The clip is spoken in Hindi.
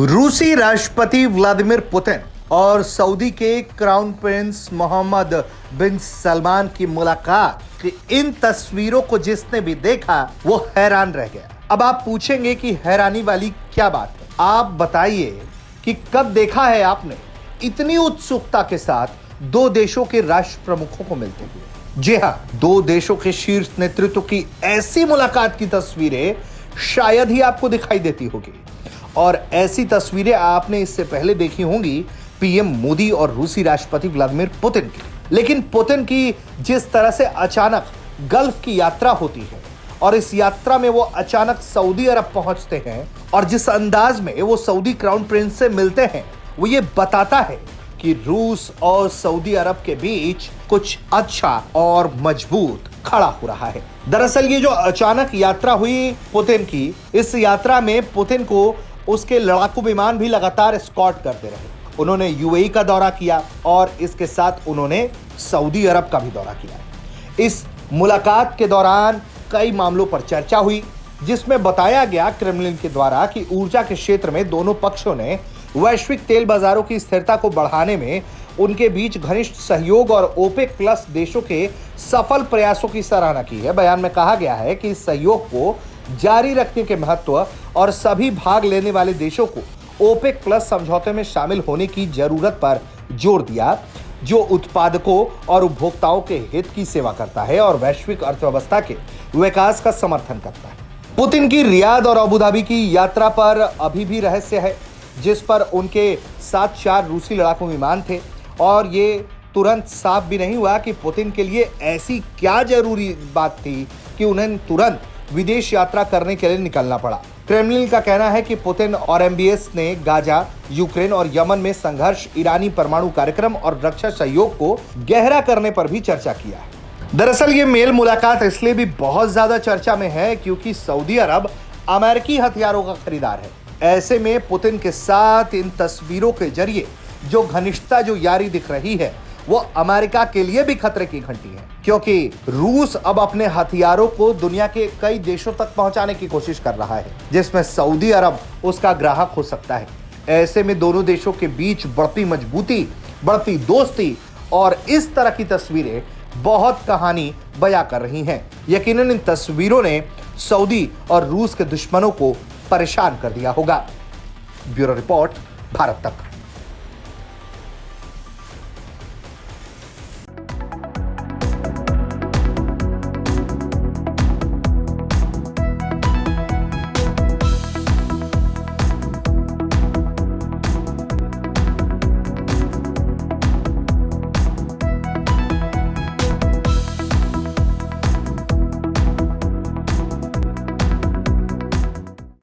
रूसी राष्ट्रपति व्लादिमीर पुतिन और सऊदी के क्राउन प्रिंस मोहम्मद बिन सलमान की मुलाकात की इन तस्वीरों को जिसने भी देखा वो हैरान रह गया। अब आप पूछेंगे कि हैरानी वाली क्या बात है। आप बताइए कि कब देखा है आपने इतनी उत्सुकता के साथ दो देशों के राष्ट्र प्रमुखों को मिलते हुए। जी हाँ, दो देशों के शीर्ष नेतृत्व की ऐसी मुलाकात की तस्वीरें शायद ही आपको दिखाई देती होगी, और ऐसी तस्वीरें आपने इससे पहले देखी होंगी पीएम मोदी और रूसी राष्ट्रपति व्लादिमीर पुतिन की। लेकिन पुतिन की जिस तरह से अचानक गल्फ की यात्रा होती है और इस यात्रा में वो अचानक सऊदी अरब पहुंचते हैं और जिस अंदाज में वो सऊदी क्राउन प्रिंस से मिलते हैं, वो ये बताता है कि रूस और सऊदी अरब के बीच कुछ अच्छा और मजबूत खड़ा हो रहा है। दरअसल ये जो अचानक यात्रा हुई पुतिन की, इस यात्रा में पुतिन को उसके लड़ाकू विमान भी लगातार एस्कॉर्ट करते रहे। उन्होंने यूएई का दौरा किया और इसके साथ उन्होंने सऊदी अरब का भी दौरा किया। इस मुलाकात के दौरान कई मामलों पर चर्चा हुई, जिसमें बताया गया क्रेमलिन के द्वारा कि ऊर्जा के क्षेत्र में दोनों पक्षों ने वैश्विक तेल बाजारों की स्थिरता को बढ़ाने में उनके बीच घनिष्ठ सहयोग और ओपेक प्लस देशों के सफल प्रयासों की सराहना की है। बयान में कहा गया है कि इस सहयोग को जारी रखने के महत्व और सभी भाग लेने वाले देशों को ओपेक प्लस समझौते में शामिल होने की जरूरत पर जोर दिया, जो उत्पादकों और उपभोक्ताओं के हित की सेवा करता है और वैश्विक अर्थव्यवस्था के विकास का समर्थन करता है। पुतिन की रियाद और अबू धाबी की यात्रा पर अभी भी रहस्य है, जिस पर उनके साथ 4 रूसी लड़ाकू विमान थे, और ये तुरंत साफ भी नहीं हुआ कि पुतिन के लिए ऐसी क्या जरूरी बात थी कि उन्हें तुरंत विदेश यात्रा करने के लिए निकलना पड़ा। क्रेमलिन का कहना है कि पुतिन और एमबीएस ने गाजा, यूक्रेन और यमन में संघर्ष, ईरानी परमाणु कार्यक्रम और रक्षा सहयोग को गहरा करने पर भी चर्चा किया है। दरअसल ये मेल मुलाकात इसलिए भी बहुत ज्यादा चर्चा में है क्योंकि सऊदी अरब अमेरिकी हथियारों का खरीदार है। ऐसे में पुतिन के साथ इन तस्वीरों के जरिए जो घनिष्ठता, जो यारी दिख रही है, वो अमेरिका के लिए भी खतरे की घंटी है, क्योंकि रूस अब अपने हथियारों को दुनिया के कई देशों तक पहुंचाने की कोशिश कर रहा है, जिसमें सऊदी अरब उसका ग्राहक हो सकता है। ऐसे में दोनों देशों के बीच बढ़ती मजबूती, बढ़ती दोस्ती और इस तरह की तस्वीरें बहुत कहानी बयां कर रही हैं। यकीनन इन तस्वीरों ने सऊदी और रूस के दुश्मनों को परेशान कर दिया होगा। ब्यूरो रिपोर्ट, भारत तक।